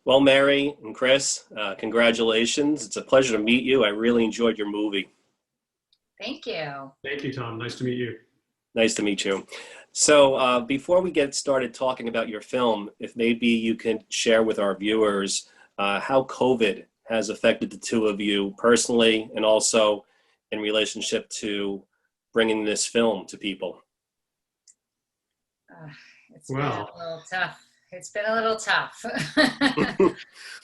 Well, Mary and Chris, congratulations. It's a pleasure to meet you. I really enjoyed your movie. Thank you. Thank you, Tom. Nice to meet you. Nice to meet you. So, before we get started talking about your film, if maybe you can share with our viewers how COVID has affected the two of you personally and also in relationship to bringing this film to people. Uh, it's been a Well, little tough. It's been a little tough.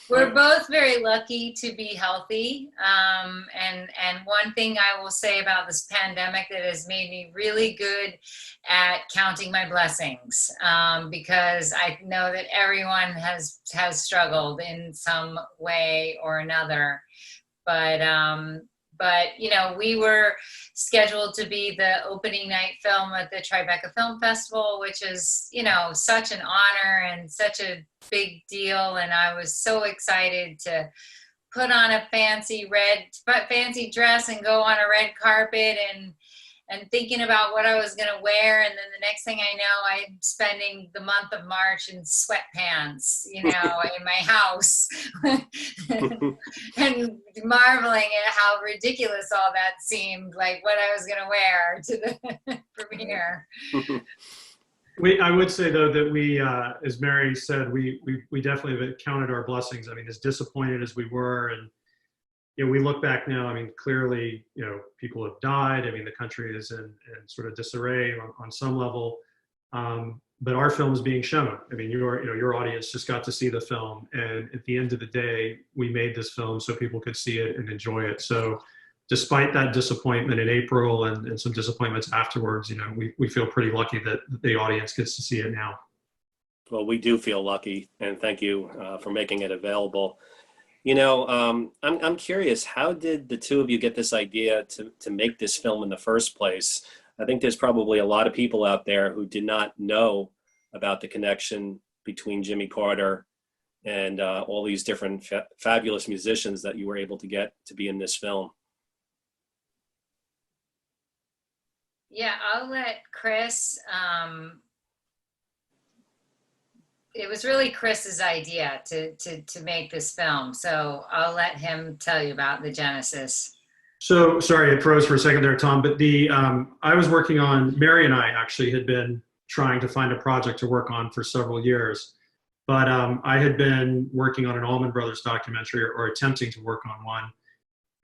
We're both very lucky to be healthy. And one thing I will say about this pandemic that has made me really good at counting my blessings, because I know that everyone has struggled in some way or another. But we were scheduled to be the opening night film at the Tribeca Film Festival, which is such an honor and such a big deal. And I was so excited to put on a fancy dress and go on a red carpet and thinking about what I was going to wear. And then the next thing I know, I'm spending the month of March in sweatpants, in my house and marveling at how ridiculous all that seemed, like what I was going to wear to the premiere. I would say though that we, as Mary said, we definitely have counted our blessings. I mean, as disappointed as we were, and we look back now. I mean, clearly, people have died. I mean, the country is in sort of disarray on some level. But our film is being shown. I mean, your audience just got to see the film, and at the end of the day, we made this film so people could see it and enjoy it. So, despite that disappointment in April and some disappointments afterwards, we feel pretty lucky that the audience gets to see it now. Well, we do feel lucky, and thank you for making it available. I'm curious, how did the two of you get this idea to make this film in the first place? I think there's probably a lot of people out there who did not know about the connection between Jimmy Carter and all these different fabulous musicians that you were able to get to be in this film. Yeah, I'll let Chris. It was really Chris's idea to make this film, so I'll let him tell you about the genesis. So sorry, it froze for a second there, Tom. But I was working on, Mary and I actually had been trying to find a project to work on for several years. But I had been working on an Allman Brothers documentary, or attempting to work on one,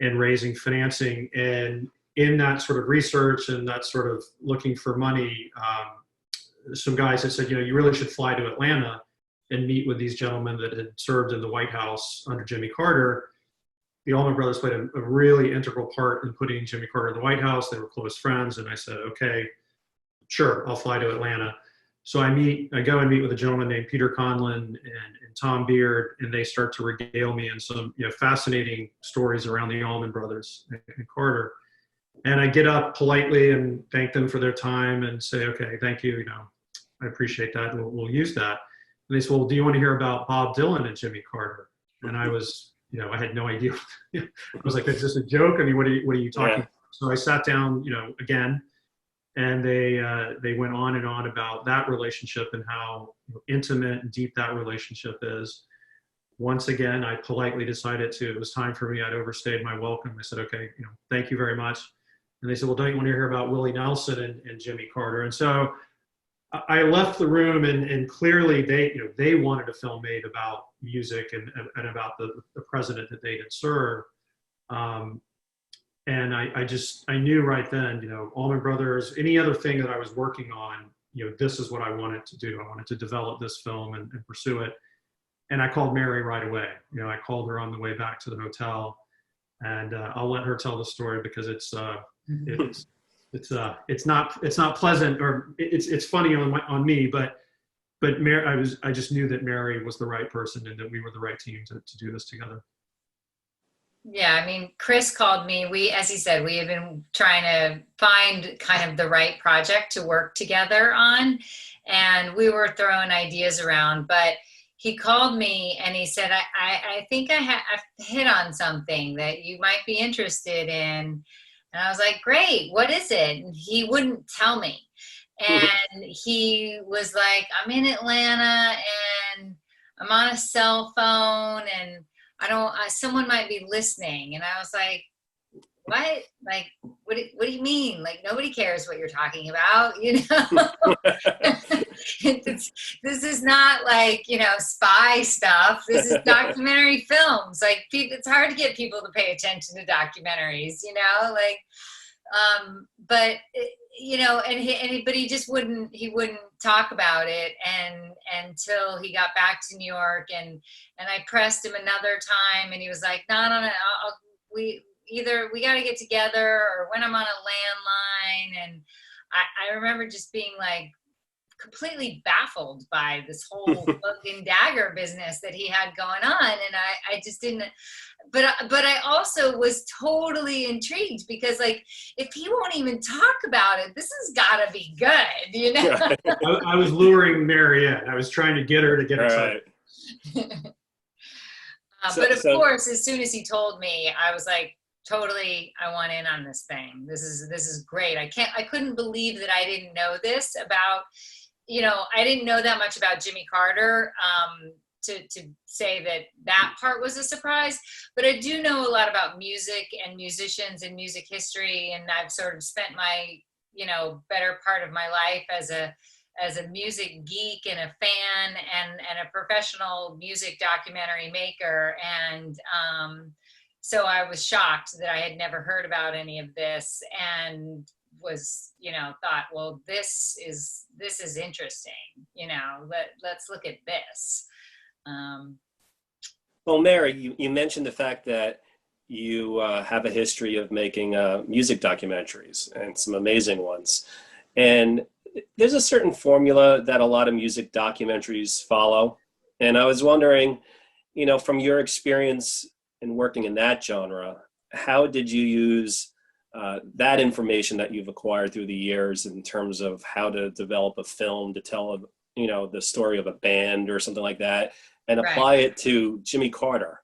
and raising financing. And in that sort of research and that sort of looking for money, some guys had said, you really should fly to Atlanta and meet with these gentlemen that had served in the White House under Jimmy Carter. The Allman Brothers played a really integral part in putting Jimmy Carter in the White House. They were close friends. And I said, okay, sure, I'll fly to Atlanta. So I go and meet with a gentleman named Peter Conlon and Tom Beard, and they start to regale me in some fascinating stories around the Allman Brothers and Carter. And I get up politely and thank them for their time and say, okay, thank you. I appreciate that. We'll use that. And they said, well, do you want to hear about Bob Dylan and Jimmy Carter? And I was, I had no idea. I was like, is this a joke? I mean, what are you talking about? So I sat down, again, and they went on and on about that relationship and how intimate and deep that relationship is. Once again, I politely decided it was time for me. I'd overstayed my welcome. I said, okay, thank you very much. And they said, well, don't you want to hear about Willie Nelson and Jimmy Carter? And so I left the room, and clearly they wanted a film made about music and about the president that they had served. And I knew right then, Allman Brothers, any other thing that I was working on, this is what I wanted to do. I wanted to develop this film and pursue it. And I called Mary right away. I called her on the way back to the hotel, and I'll let her tell the story because it's not pleasant, or it's funny on me, but Mary, I just knew that Mary was the right person and that we were the right team to do this together. Yeah, I mean, Chris called me. As he said, we have been trying to find kind of the right project to work together on, and we were throwing ideas around, but he called me and he said, I think I've hit on something that you might be interested in. And I was like, great, what is it? And he wouldn't tell me. And he was like, I'm in Atlanta and I'm on a cell phone and someone might be listening. And I was like, what? Like, what do you mean? Like, nobody cares what you're talking about, you know? This is not like, you know, spy stuff. This is documentary films. Like, it's hard to get people to pay attention to documentaries, you know? Like, but you know, but he just wouldn't talk about it, and until he got back to New York, and I pressed him another time, and he was like, no, we got to get together, or when I'm on a landline. And I remember just being like completely baffled by this whole cloak and dagger business that he had going on, and I just didn't. But I also was totally intrigued, because like, if he won't even talk about it, this has got to be good, you know. I was luring Mary in. I was trying to get her to get excited. Right. But of course, as soon as he told me, I was like, totally, I want in on this thing. This is great. I couldn't believe that I didn't know this about, you know, I didn't know that much about Jimmy Carter, to say that part was a surprise, but I do know a lot about music and musicians and music history. And I've sort of spent my, you know, better part of my life as a music geek and a fan and a professional music documentary maker. And, so I was shocked that I had never heard about any of this, and was, you know, thought, well, this is interesting, you know, let's look at this. Well, Mary, you mentioned the fact that you have a history of making music documentaries, and some amazing ones. And there's a certain formula that a lot of music documentaries follow. And I was wondering, you know, from your experience in working in that genre, how did you use that information that you've acquired through the years in terms of how to develop a film to tell, you know, the story of a band or something like that, and apply it to Jimmy Carter?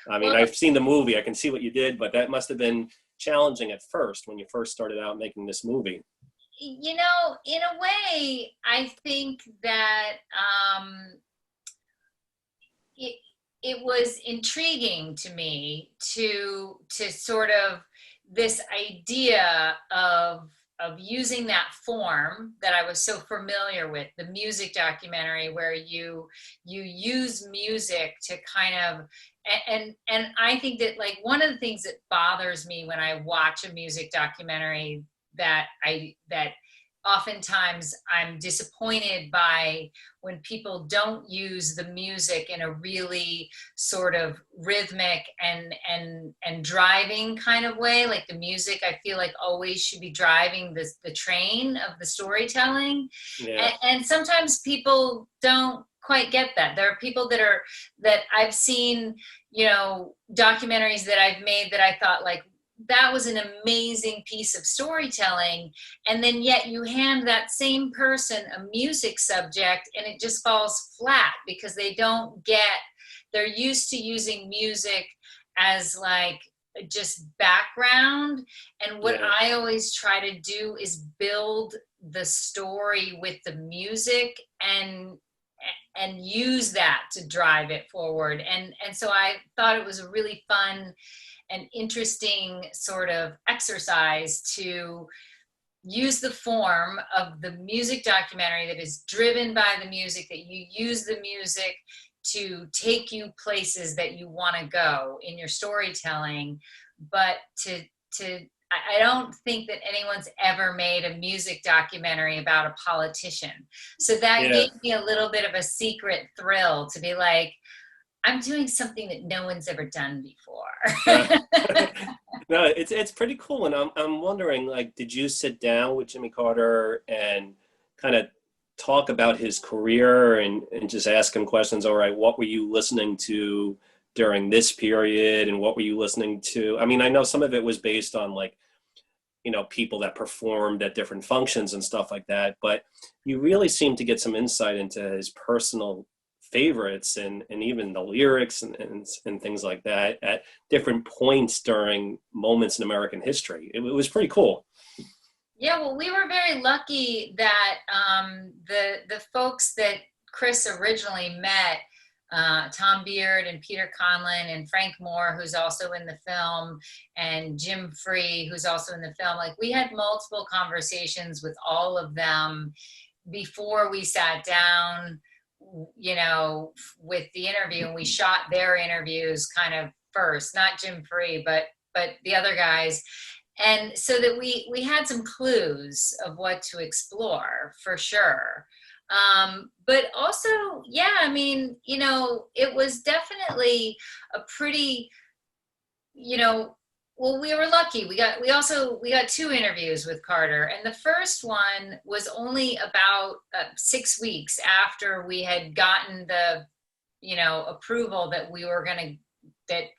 I mean, I've seen the movie, I can see what you did, but that must have been challenging at first when you first started out making this movie. You know, in a way, I think that it was intriguing to me to sort of this idea of using that form that I was so familiar with, the music documentary, where you use music to kind of, and I think that, like, one of the things that bothers me when I watch a music documentary, that oftentimes I'm disappointed by, when people don't use the music in a really sort of rhythmic and driving kind of way. Like, the music, I feel like, always should be driving the train of the storytelling. Yeah. And sometimes people don't quite get that. There are people that I've seen, you know, documentaries that I've made that I thought, like, that was an amazing piece of storytelling, and then yet you hand that same person a music subject and it just falls flat, because they're used to using music as like just background. And what I always try to do is build the story with the music and use that to drive it forward. And so I thought it was a really fun and interesting sort of exercise to use the form of the music documentary that is driven by the music, that you use the music to take you places that you want to go in your storytelling. But I don't think that anyone's ever made a music documentary about a politician. So that gave me a little bit of a secret thrill to be like, I'm doing something that no one's ever done before. No, it's pretty cool. And I'm wondering, like, did you sit down with Jimmy Carter and kind of talk about his career and just ask him questions? All right, what were you listening to during this period, and what were you listening to? I mean, I know some of it was based on, like, you know, people that performed at different functions and stuff like that, but you really seem to get some insight into his personal favorites and even the lyrics and things like that at different points during moments in American history. It was pretty cool. Yeah, well, we were very lucky that the folks that Chris originally met Tom Beard and Peter Conlon and Frank Moore, who's also in the film, and Jim Free, who's also in the film. Like, we had multiple conversations with all of them before we sat down, you know, with the interview, and we shot their interviews kind of first, not Jim Free, but the other guys. And so that we had some clues of what to explore for sure. But also, yeah, I mean, you know, it was definitely a pretty, you know, well, we were lucky. We got 2 interviews with Carter, and the first one was only about 6 weeks after we had gotten the, you know, approval that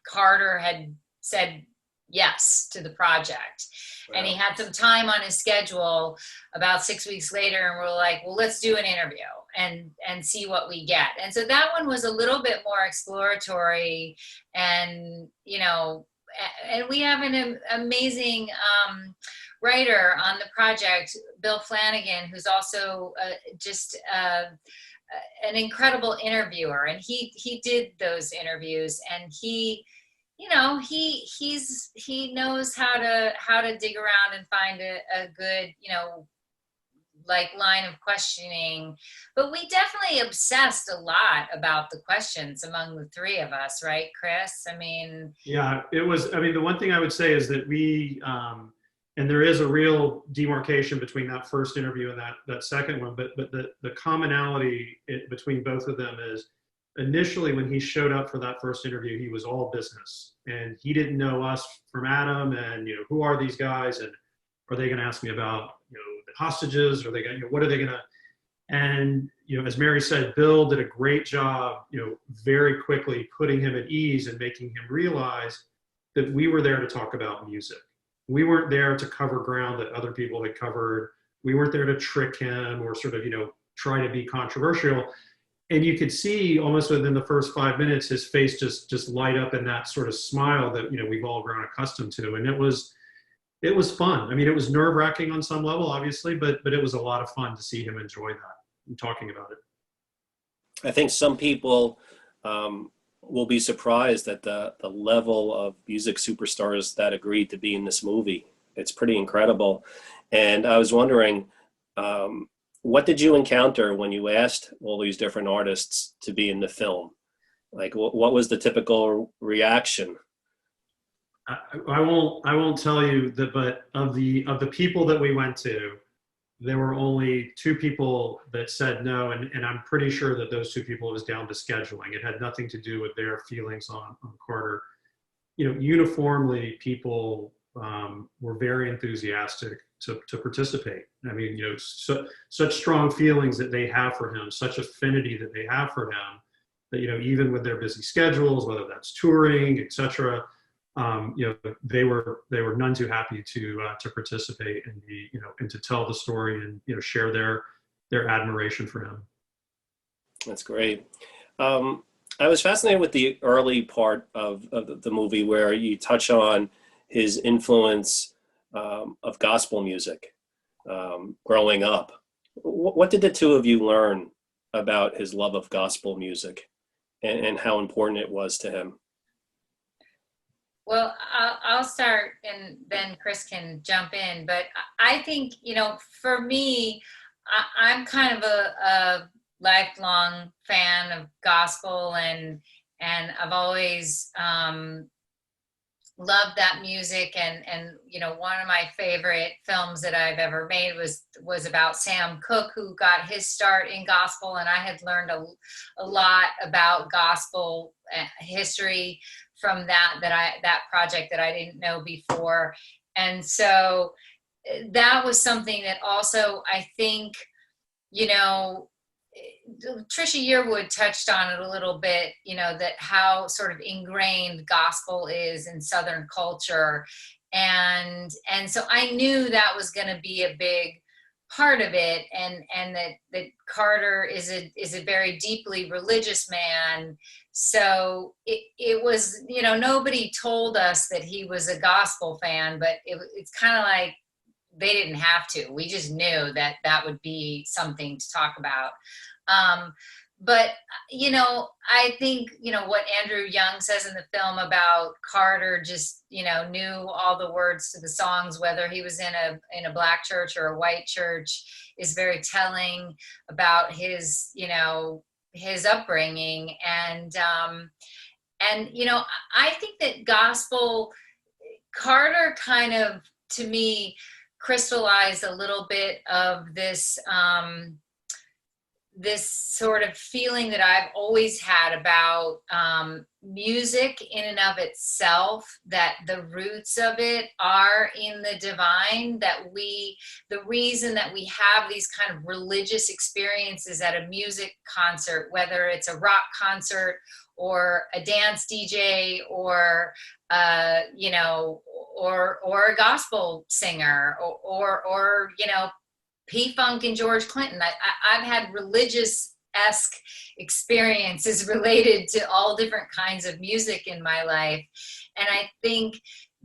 Carter had said yes to the project. Wow. And he had some time on his schedule about 6 weeks later, and we're like, well, let's do an interview and see what we get. And so that one was a little bit more exploratory, and, you know, and we have an amazing writer on the project, Bill Flanagan, who's also just an incredible interviewer, and he did those interviews, and he, you know, he knows how to dig around and find a good, you know, like, line of questioning. But we definitely obsessed a lot about the questions among the 3 of us, right, Chris? I mean, yeah, it was, I mean, the one thing I would say is that we, and there is a real demarcation between that first interview and that second one, but the commonality between both of them is, initially when he showed up for that first interview, he was all business, and he didn't know us from Adam, and, you know, who are these guys, and are they going to ask me about, you know, the hostages? Are they going to, you know, what are they going to? And, you know, as Mary said, Bill did a great job, you know, very quickly putting him at ease and making him realize that we were there to talk about music. We weren't there to cover ground that other people had covered. We weren't there to trick him or sort of, you know, try to be controversial. And you could see almost within the first 5 minutes, his face just light up in that sort of smile that, you know, we've all grown accustomed to. And it was fun. I mean, it was nerve-wracking on some level, obviously, but it was a lot of fun to see him enjoy that and talking about it. I think some people will be surprised at the level of music superstars that agreed to be in this movie. It's pretty incredible. And I was wondering, what did you encounter when you asked all these different artists to be in the film? Like, what was the typical reaction? I won't tell you that, but of the people that we went to, there were only 2 people that said no, and I'm pretty sure that those 2 people was down to scheduling. It had nothing to do with their feelings on Carter. You know, uniformly, people were very enthusiastic to participate. I mean, you know, such strong feelings that they have for him, such affinity that they have for him, that, you know, even with their busy schedules, whether that's touring, etc., you know, they were none too happy to participate and be, you know, and to tell the story and, you know, share their admiration for him. That's great. I was fascinated with the early part of the movie where you touch on his influence of gospel music growing up. What did the 2 of you learn about his love of gospel music and how important it was to him? Well, I'll start, and then Chris can jump in. But I think, you know, for me, I'm kind of a lifelong fan of gospel, and I've always loved that music. And you know, one of my favorite films that I've ever made was about Sam Cooke, who got his start in gospel, and I had learned a lot about gospel history from that project that I didn't know before. And so that was something that also, I think, you know, Trisha Yearwood touched on it a little bit, you know, that how sort of ingrained gospel is in Southern culture. And so I knew that was going to be a big part of it, and that Carter is a very deeply religious man. So it was, you know, nobody told us that he was a gospel fan, but it's kind of like they didn't have to. We just knew that would be something to talk about. but I think what Andrew Young says in the film about Carter just knew all the words to the songs, whether he was in a black church or a white church, is very telling about his his upbringing. And I think that gospel, Carter kind of, to me, crystallized a little bit of this this sort of feeling that I've always had about music in and of itself, that the roots of it are in the divine, that the reason that we have these kind of religious experiences at a music concert, whether it's a rock concert or a dance DJ or or a gospel singer or P-Funk and George Clinton. I've had religious-esque experiences related to all different kinds of music in my life. And I think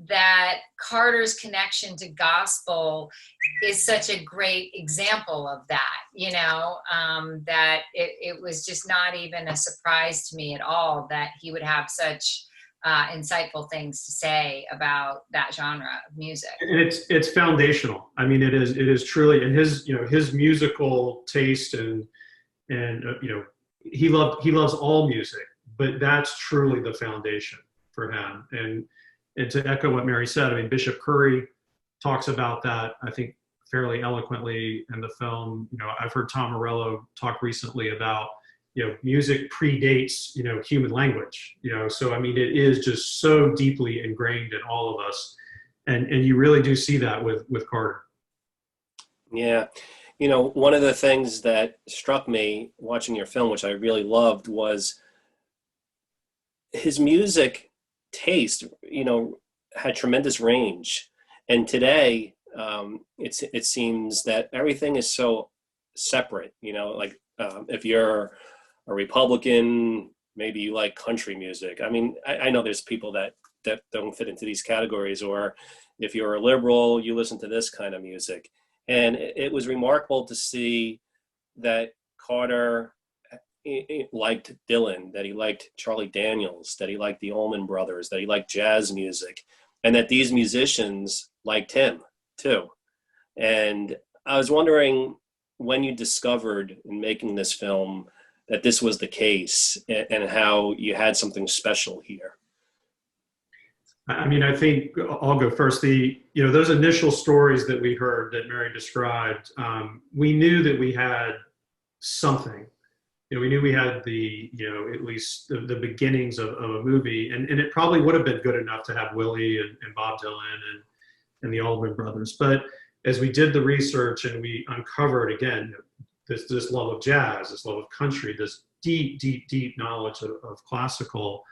that Carter's connection to gospel is such a great example of that, that it was just not even a surprise to me at all that he would have such insightful things to say about that genre of music. And it's foundational. I mean, it is truly, and his musical taste and he loves all music, but that's truly the foundation for him. And to echo what Mary said, I mean, Bishop Curry talks about that, I think, fairly eloquently in the film. I've heard Tom Morello talk recently about music predates, human language, so I mean, it is just so deeply ingrained in all of us. And you really do see that with Carter. Yeah. One of the things that struck me watching your film, which I really loved, was his music taste, had tremendous range. And today, it seems that everything is so separate, if you're a Republican, maybe you like country music. I mean, I know there's people that don't fit into these categories, or if you're a liberal, you listen to this kind of music. And it was remarkable to see that Carter liked Dylan, that he liked Charlie Daniels, that he liked the Allman Brothers, that he liked jazz music, and that these musicians liked him too. And I was wondering, when you discovered in making this film that this was the case, and how you had something special here. I mean, I think I'll go first. Those initial stories that we heard that Mary described, we knew that we had something. We knew we had at least the beginnings of a movie, and it probably would have been good enough to have Willie and Bob Dylan and the Allman Brothers. But as we did the research and we uncovered, again, this love of jazz, this love of country, this deep knowledge of classical,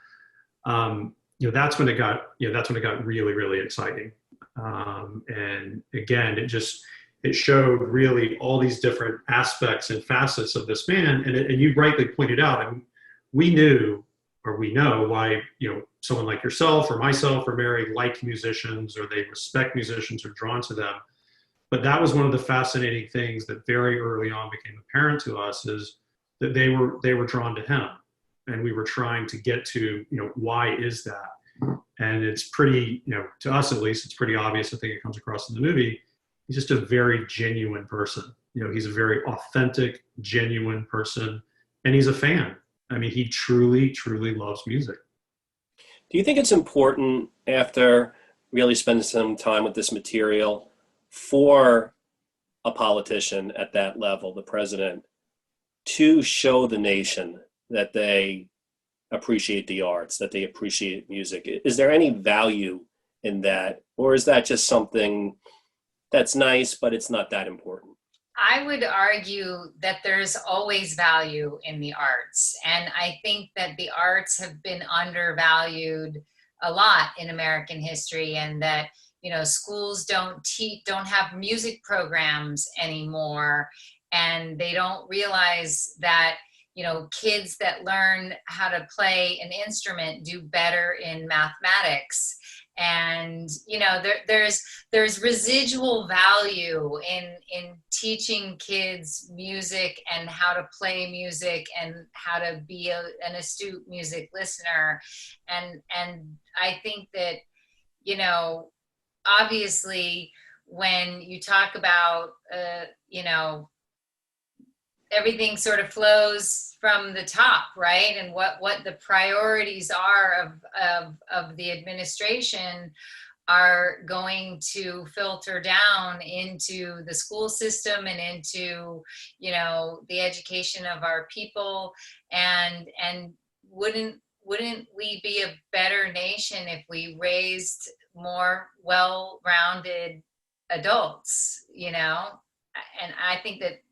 that's when it got really, really exciting. And again, it showed really all these different aspects and facets of this man. And you rightly pointed out, I mean, we know why, someone like yourself or myself or Mary like musicians, or they respect musicians or drawn to them. But that was one of the fascinating things that very early on became apparent to us, is that they were drawn to him, and we were trying to get to, why is that? And it's pretty, to us at least, it's pretty obvious. I think it comes across in the movie. He's just a very genuine person. He's a very authentic, genuine person, and he's a fan. I mean, he truly, truly loves music. Do you think it's important, after really spending some time with this material, for a politician at that level, the president, to show the nation that they appreciate the arts, that they appreciate music? Is there any value in that, or is that just something that's nice, but it's not that important? I would argue that there's always value in the arts. And I think that the arts have been undervalued a lot in American history, and that schools don't have music programs anymore, and they don't realize that kids that learn how to play an instrument do better in mathematics. And there's residual value in teaching kids music and how to play music and how to be an astute music listener. And I think that, obviously when you talk about, everything sort of flows from the top, right? And what the priorities are of the administration are going to filter down into the school system and into, the education of our people. And wouldn't we be a better nation if we raised more well-rounded adults, And I think that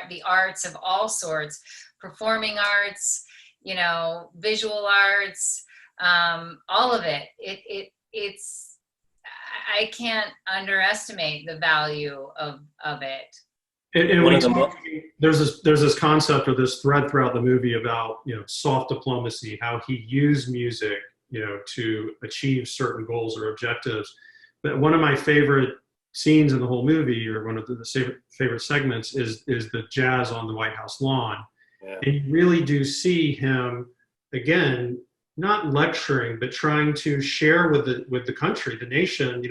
the arts of all sorts, performing arts, visual arts, all of it, it's, I can't underestimate the value of it. And there's this concept or this thread throughout the movie about, soft diplomacy, how he used music, to achieve certain goals or objectives. But one of my favorite scenes in the whole movie, or one of the favorite segments, is the jazz on the White House lawn. Yeah. And you really do see him, again, not lecturing, but trying to share with the country, the nation,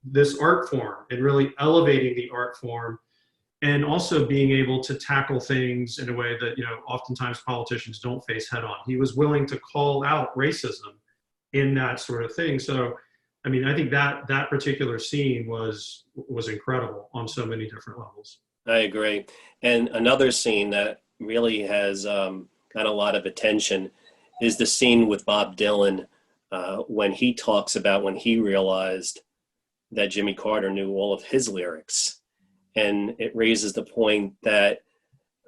this art form, and really elevating the art form, and also being able to tackle things in a way that, oftentimes politicians don't face head on. He was willing to call out racism in that sort of thing. So, I think that particular scene was incredible on so many different levels. I agree. And another scene that really has got a lot of attention is the scene with Bob Dylan when he talks about when he realized that Jimmy Carter knew all of his lyrics. And it raises the point that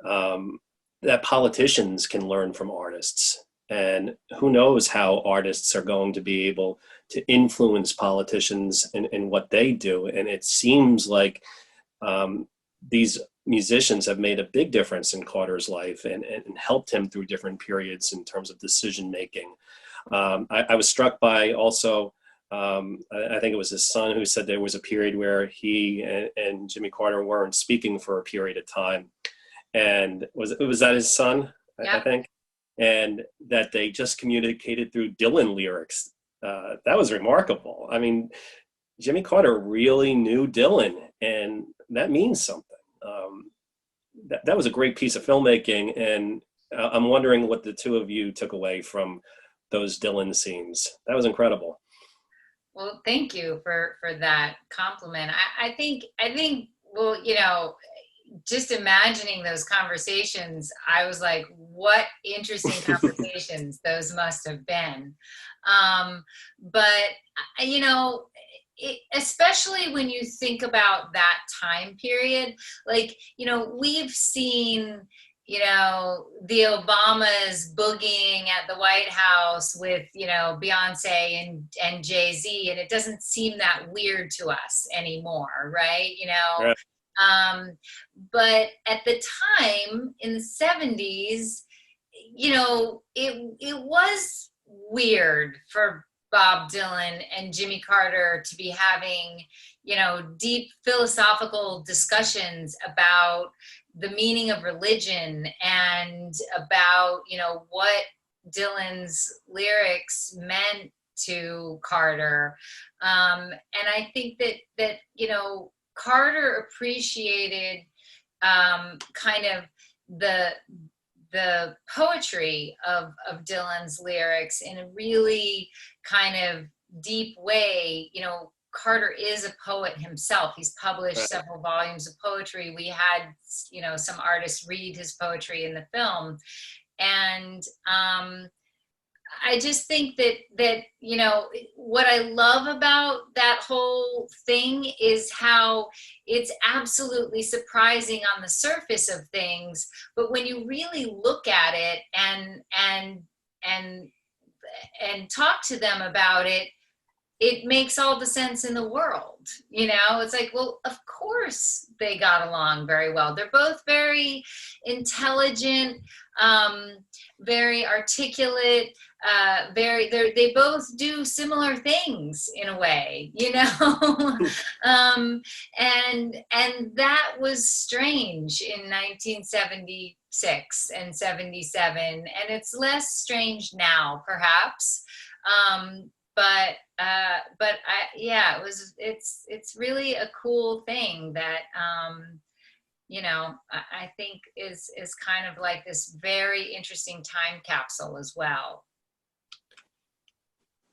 that politicians can learn from artists. And who knows how artists are going to be able to influence politicians in what they do. And it seems like these musicians have made a big difference in Carter's life and helped him through different periods in terms of decision making. I was struck by also, I think it was his son who said there was a period where he and Jimmy Carter weren't speaking for a period of time. And was that his son, Yeah. I think? And that they just communicated through Dylan lyrics. That was remarkable. Jimmy Carter really knew Dylan, and that means something. That was a great piece of filmmaking, and I'm wondering what the two of you took away from those Dylan scenes. That was incredible. Well, thank you for that compliment. I think, well, just imagining those conversations, I was like, what interesting conversations those must have been. But, especially when you think about that time period, we've seen, the Obamas boogieing at the White House with, Beyonce and Jay-Z, and it doesn't seem that weird to us anymore, right? Right. But at the time in the 70s, it was weird for Bob Dylan and Jimmy Carter to be having, deep philosophical discussions about the meaning of religion and about, what Dylan's lyrics meant to Carter. And I think that Carter appreciated kind of the poetry of Dylan's lyrics in a really kind of deep way. Carter is a poet himself. He's published several volumes of poetry. We had, some artists read his poetry in the film. And I just think that what I love about that whole thing is how it's absolutely surprising on the surface of things, but when you really look at it and talk to them about it, it makes all the sense in the world. It's like, well, of course they got along very well. They're both very intelligent, very articulate, they both do similar things in a way, you know. And that was strange in 1976 and 77, and it's less strange now, perhaps. Yeah, it's really a cool thing that, you know, I think is kind of like this very interesting time capsule as well.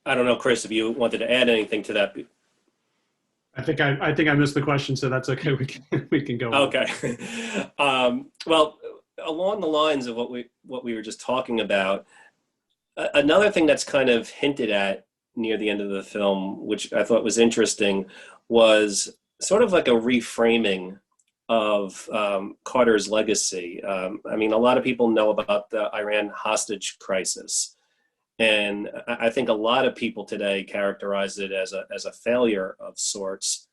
I don't know, Chris, if you wanted to add anything to that. I think I missed the question, so that's okay. We can go on. Okay. Well, along the lines of what we were just talking about, another thing that's kind of hinted at near the end of the film, which I thought was interesting, was sort of like a reframing of Carter's legacy. I mean, a lot of people know about the Iran hostage crisis, and I think a lot of people today characterize it as a failure of sorts.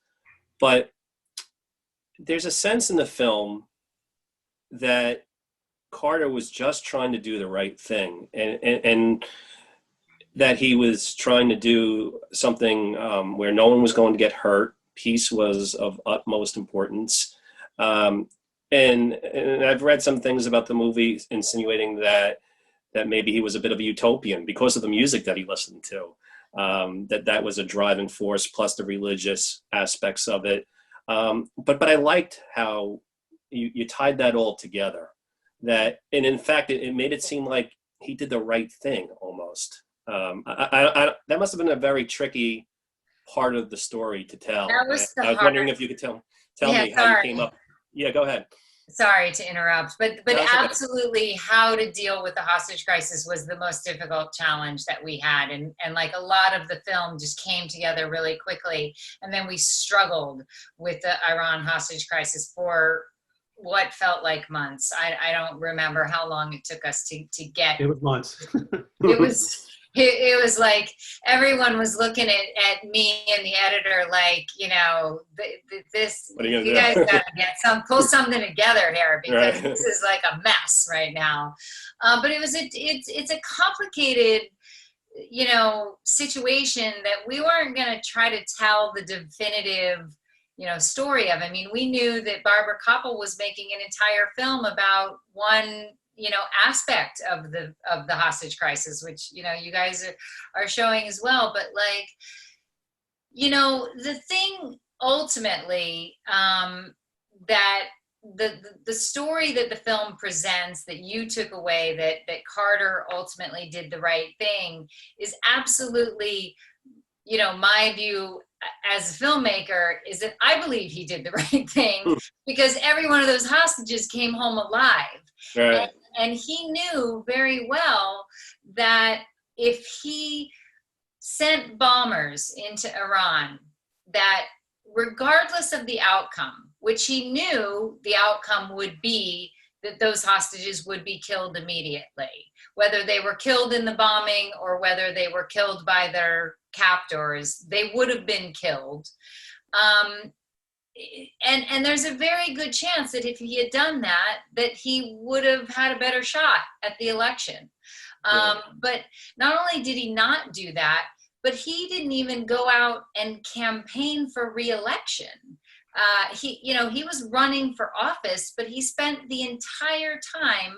But there's a sense in the film that Carter was just trying to do the right thing, and that he was trying to do something where no one was going to get hurt. Peace was of utmost importance. And I've read some things about the movie insinuating that maybe he was a bit of a utopian because of the music that he listened to, that was a driving force, plus the religious aspects of it. But I liked how you tied that all together. And in fact, it made it seem like he did the right thing almost. That must have been a very tricky part of the story to tell. That was I was wondering if you could tell me how you came up. Yeah, go ahead. Sorry to interrupt, but No, absolutely, how to deal with the hostage crisis was the most difficult challenge that we had, and like a lot of the film just came together really quickly, and then we struggled with the Iran hostage crisis for what felt like months. I don't remember how long it took us to get. It was months. It was like everyone was looking at me and the editor like, you know, you guys got to pull something together here, because Right. This is like a mess right now. But it's a complicated, you know, situation that we weren't going to try to tell the definitive, you know, story of. I mean, we knew that Barbara Koppel was making an entire film about one, you know, aspect of the hostage crisis, which, you know, you guys are showing as well. But like, you know, the thing ultimately, that the story that the film presents, that you took away, that Carter ultimately did the right thing, is absolutely, you know, my view as a filmmaker is that I believe he did the right thing, because every one of those hostages came home alive. Right. And he knew very well that if he sent bombers into Iran, that regardless of the outcome, which he knew the outcome would be that those hostages would be killed immediately, whether they were killed in the bombing or whether they were killed by their captors, they would have been killed. And there's a very good chance that if he had done that, that he would have had a better shot at the election. But not only did he not do that, but he didn't even go out and campaign for re-election. He was running for office, but he spent the entire time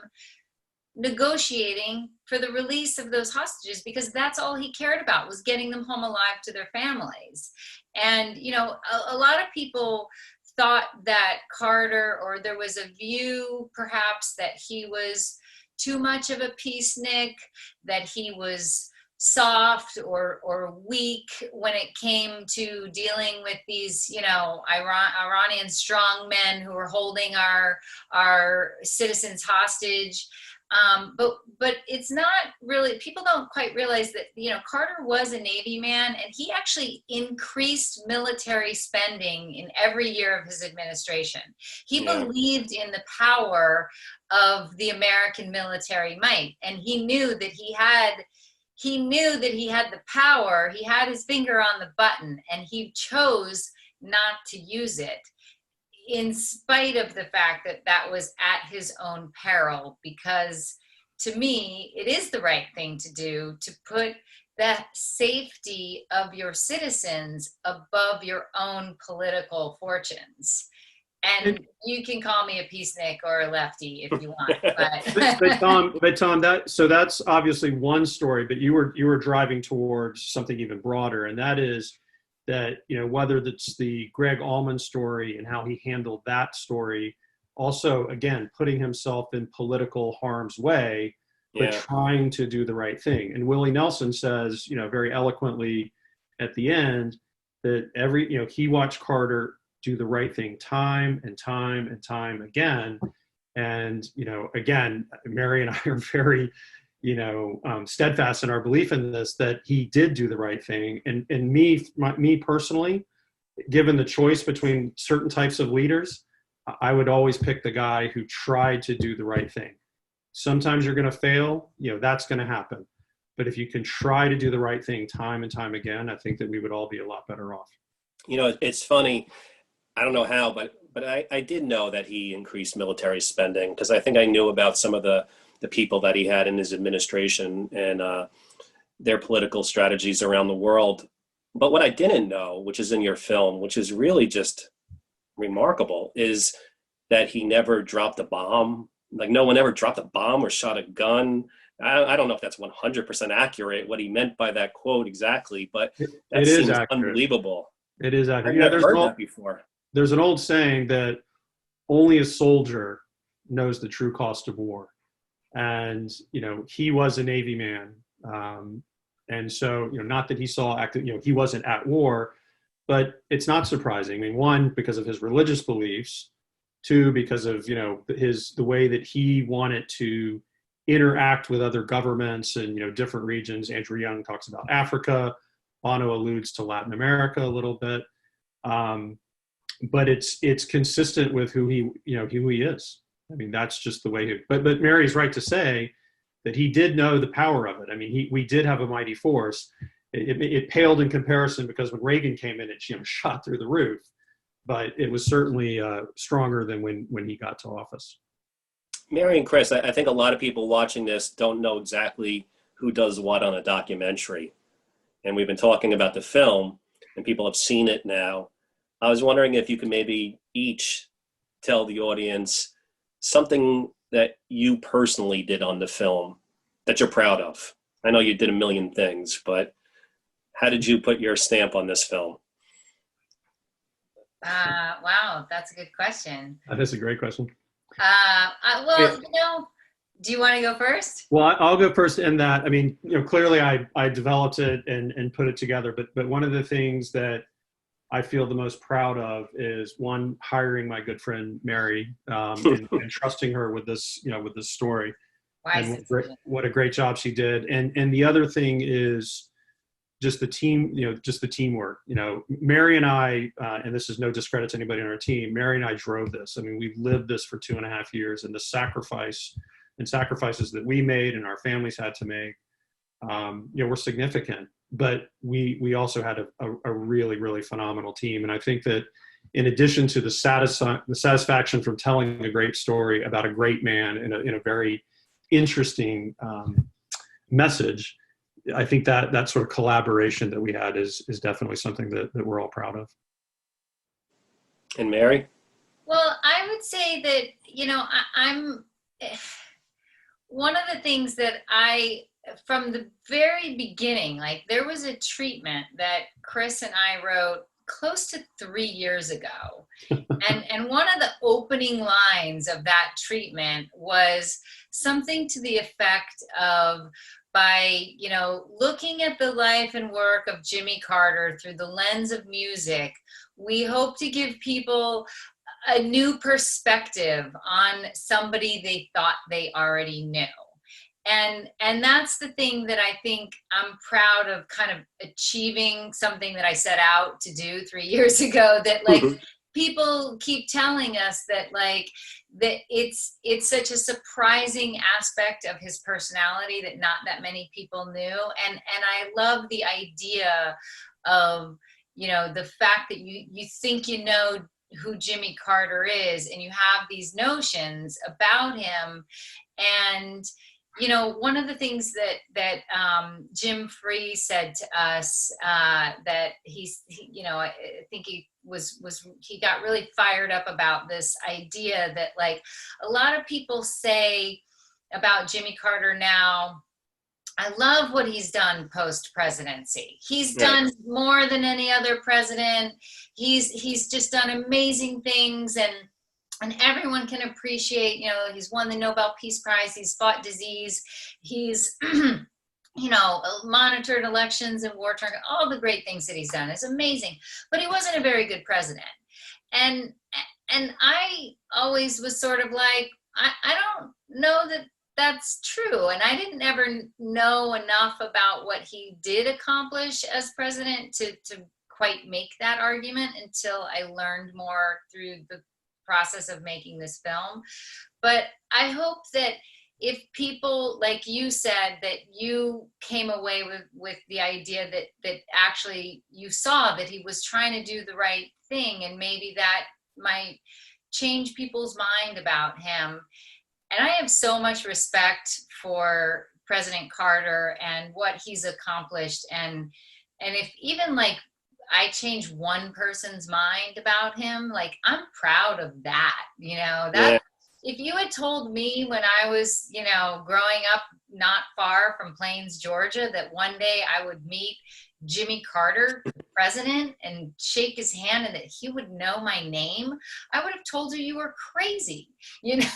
negotiating for the release of those hostages, because that's all he cared about, was getting them home alive to their families. And, you know, a lot of people thought that Carter, or there was a view perhaps that he was too much of a peacenik, that he was soft or weak when it came to dealing with these, you know, Iranian strong men who were holding our citizens hostage. But it's not really, people don't quite realize that, you know, Carter was a Navy man, and he actually increased military spending in every year of his administration. He believed in the power of the American military might, and he knew that he had the power, he had his finger on the button, and he chose not to use it, in spite of the fact that that was at his own peril, because to me, it is the right thing to do, to put the safety of your citizens above your own political fortunes. And you can call me a peacenik or a lefty if you want, but Tom, that's obviously one story, but you were driving towards something even broader, and that is that, whether that's the Greg Allman story and how he handled that story, also, again, putting himself in political harm's way, but trying to do the right thing. And Willie Nelson says, very eloquently at the end, that he watched Carter do the right thing time and time and time again. And, again, Mary and I are very, steadfast in our belief in this, that he did do the right thing. And me personally, given the choice between certain types of leaders, I would always pick the guy who tried to do the right thing. Sometimes you're going to fail, that's going to happen. But if you can try to do the right thing time and time again, I think that we would all be a lot better off. It's funny. I don't know how, but I did know that he increased military spending, because I think I knew about some of the people that he had in his administration and their political strategies around the world. But what I didn't know, which is in your film, which is really just remarkable, is that he never dropped a bomb. Like, no one ever dropped a bomb or shot a gun. I don't know if that's 100% accurate, what he meant by that quote exactly, but that seems unbelievable. It is accurate. I've never heard that before. There's an old saying that only a soldier knows the true cost of war. And, he was a Navy man. And so, not that he saw active, he wasn't at war, but it's not surprising. I mean, one, because of his religious beliefs; two, because of, the way that he wanted to interact with other governments and, different regions. Andrew Young talks about Africa. Bono alludes to Latin America a little bit. But it's consistent with who he is. I mean, that's just the way but Mary's right to say that he did know the power of it. I mean, we did have a mighty force. It paled in comparison, because when Reagan came in, it shot through the roof. But it was certainly stronger than when he got to office. Mary and Chris, I think a lot of people watching this don't know exactly who does what on a documentary. And we've been talking about the film, and people have seen it now. I was wondering if you could maybe each tell the audience something that you personally did on the film that you're proud of. I know you did a million things, but how did you put your stamp on this film? Wow, that's a good question. That is a great question. Do you want to go first? Well, I'll go first in that. I mean, clearly I developed it and put it together, but one of the things that I feel the most proud of is, one, hiring my good friend Mary and trusting her with this, with this story. And what a great job she did. And the other thing is just the team, just the teamwork. Mary and I, and this is no discredit to anybody on our team, Mary and I drove this. I mean, we've lived this for 2.5 years, and the sacrifices that we made and our families had to make, were significant. But we also had a really, really phenomenal team. And I think that in addition to the satisfaction from telling a great story about a great man in a very interesting message, I think that sort of collaboration that we had is definitely something that we're all proud of. And Mary? Well, I would say that, I'm one of the things that from the very beginning, like, there was a treatment that Chris and I wrote close to 3 years ago. and one of the opening lines of that treatment was something to the effect of, by, looking at the life and work of Jimmy Carter through the lens of music, we hope to give people a new perspective on somebody they thought they already knew. And that's the thing that I think I'm proud of, kind of achieving something that I set out to do 3 years ago, that people keep telling us that that it's such a surprising aspect of his personality that not that many people knew. And I love the idea of, the fact that you think who Jimmy Carter is, and you have these notions about him, and you know, one of the things that Jim Free said to us, that you know, I think he he got really fired up about this idea that, like, a lot of people say about Jimmy Carter now, I love what he's done post presidency. He's done more than any other president. He's just done amazing things, and everyone can appreciate, you know, he's won the Nobel Peace Prize, he's fought disease, he's you know, monitored elections in Wharton, all the great things that he's done. It's amazing. But he wasn't a very good president. And I always was sort of like, I don't know that that's true. And I didn't ever know enough about what he did accomplish as president to quite make that argument until I learned more through the process of making this film. But I hope that if people, like you said, that you came away with the idea that actually you saw that he was trying to do the right thing, and maybe that might change people's mind about him. And I have so much respect for President Carter and what he's accomplished. And if even like I change one person's mind about him, like, I'm proud of that, you know, that. Yeah. If you had told me when I was, you know, growing up not far from Plains, Georgia, that one day I would meet Jimmy Carter, the president, and shake his hand and that he would know my name, I would have told you were crazy. You know,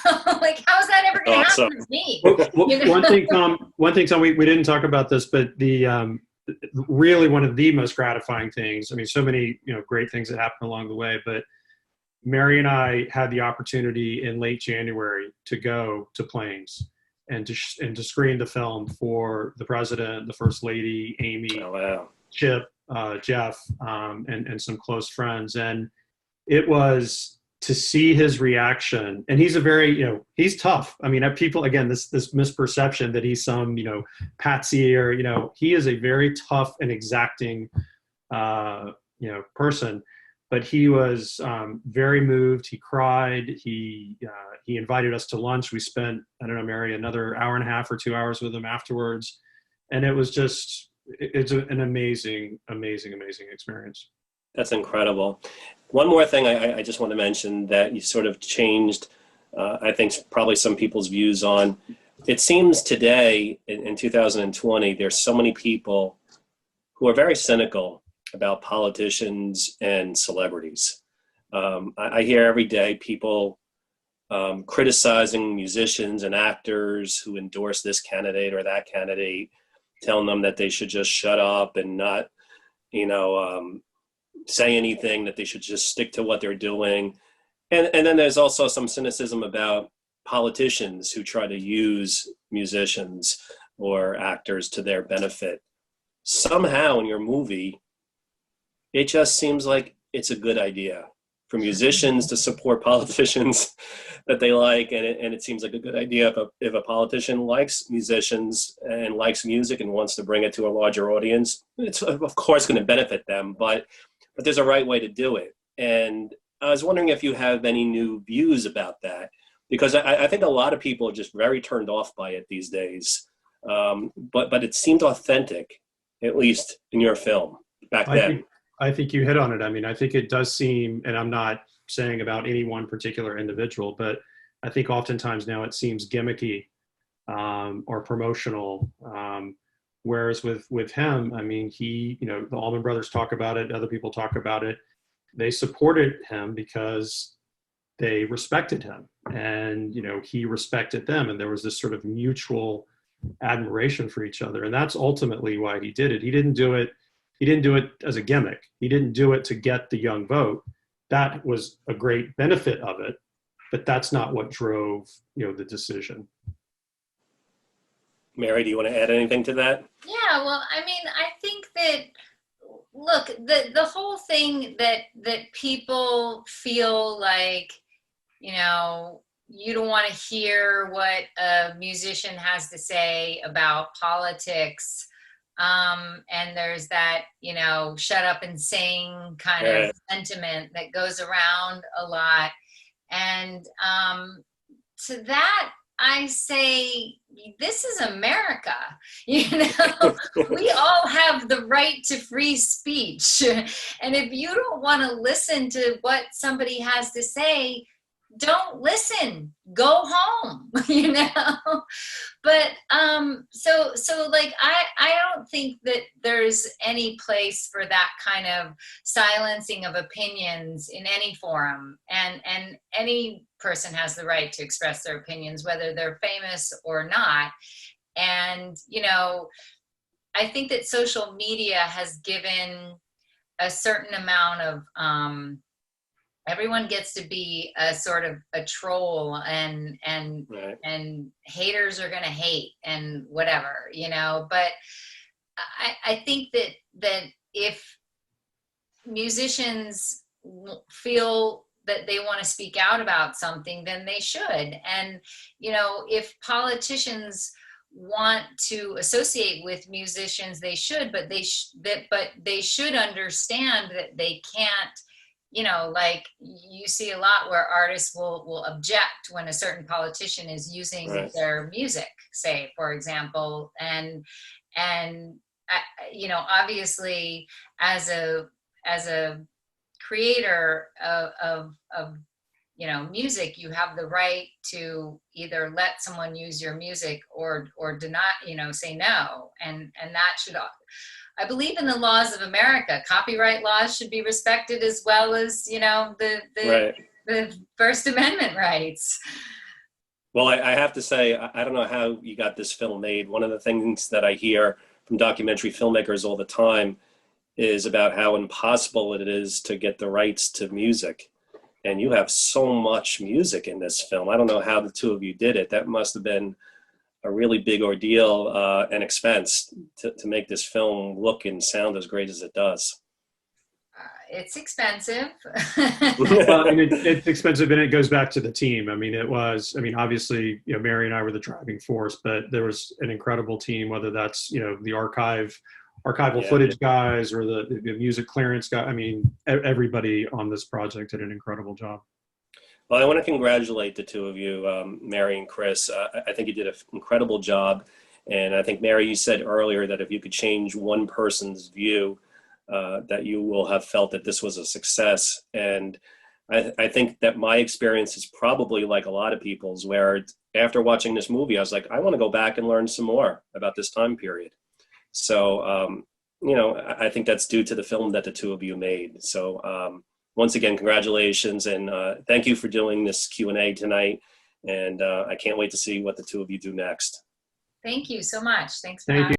like, how's that ever going to happen with me? Well, you know? One thing, Tom, we didn't talk about this, but the really one of the most gratifying things, I mean, so many, you know, great things that happened along the way, but Mary and I had the opportunity in late January to go to Plains and to screen the film for the president, the first lady, Amy, Chip, Jeff, and some close friends. And it was to see his reaction. And he's a very, you know, he's tough. I mean, people, again, this misperception that he's some, you know, patsy, or, you know, he is a very tough and exacting, you know, person. But he was very moved. He cried. He invited us to lunch. We spent, I don't know, Mary, another hour and a half or 2 hours with him afterwards. And it was just, it's an amazing, amazing, amazing experience. That's incredible. One more thing I just want to mention that you sort of changed, I think, probably some people's views on. It seems today, in 2020, there's so many people who are very cynical about politicians and celebrities. I hear every day people criticizing musicians and actors who endorse this candidate or that candidate, telling them that they should just shut up and not, you know, say anything, that they should just stick to what they're doing. And then there's also some cynicism about politicians who try to use musicians or actors to their benefit. Somehow in your movie, it just seems like it's a good idea for musicians to support politicians that they like, and it seems like a good idea if a politician likes musicians and likes music and wants to bring it to a larger audience. It's of course going to benefit them, but there's a right way to do it. And I was wondering if you have any new views about that, because I think a lot of people are just very turned off by it these days. But it seemed authentic, at least in your film back then. I think you hit on it. I mean, I think it does seem, and I'm not saying about any one particular individual, but I think oftentimes now it seems gimmicky or promotional. Whereas with him, I mean, he, you know, the Allman Brothers talk about it, other people talk about it. They supported him because they respected him, and, you know, he respected them, and there was this sort of mutual admiration for each other. And that's ultimately why he did it. He didn't do it as a gimmick. He didn't do it to get the young vote. That was a great benefit of it, but that's not what drove, you know, the decision. Mary, do you want to add anything to that? Yeah, well, I mean, I think that, look, the whole thing that people feel like, you know, you don't want to hear what a musician has to say about politics. And there's that, you know, shut up and sing kind of sentiment that goes around a lot. And to that, I say, this is America, you know. We all have the right to free speech, and if you don't want to listen to what somebody has to say, don't listen, go home, you know. But so like I don't think that there's any place for that kind of silencing of opinions in any forum, and any person has the right to express their opinions, whether they're famous or not. And you know, I think that social media has given a certain amount of everyone gets to be a sort of a troll, and Right. and haters are going to hate and whatever, you know. But I think that if musicians feel that they want to speak out about something, then they should. And you know, if politicians want to associate with musicians, they should, but they should understand that they can't, you know, like you see a lot where artists will object when a certain politician is using Right. their music, say, for example. And you know, obviously as a creator of you know, music, you have the right to either let someone use your music or deny, you know, say no. And that should, I believe in the laws of America. Copyright laws should be respected as well as, you know, Right. the First Amendment rights. Well, I have to say, I don't know how you got this film made. One of the things that I hear from documentary filmmakers all the time is about how impossible it is to get the rights to music. And you have so much music in this film. I don't know how the two of you did it. That must have been a really big ordeal and expense to make this film look and sound as great as it does. It's expensive. Well, and it's expensive, and it goes back to the team. I mean, obviously, you know, Mary and I were the driving force, but there was an incredible team, whether that's, you know, the archival footage guys or the music clearance guy. I mean, everybody on this project did an incredible job. Well, I want to congratulate the two of you, Mary and Chris. I think you did an incredible job. And I think, Mary, you said earlier that if you could change one person's view, that you will have felt that this was a success. And I think that my experience is probably like a lot of people's, where after watching this movie, I was like, I want to go back and learn some more about this time period. So, you know, I think that's due to the film that the two of you made. So once again, congratulations, and thank you for doing this Q&A tonight. And I can't wait to see what the two of you do next. Thank you so much. Thanks for Thank having you. me.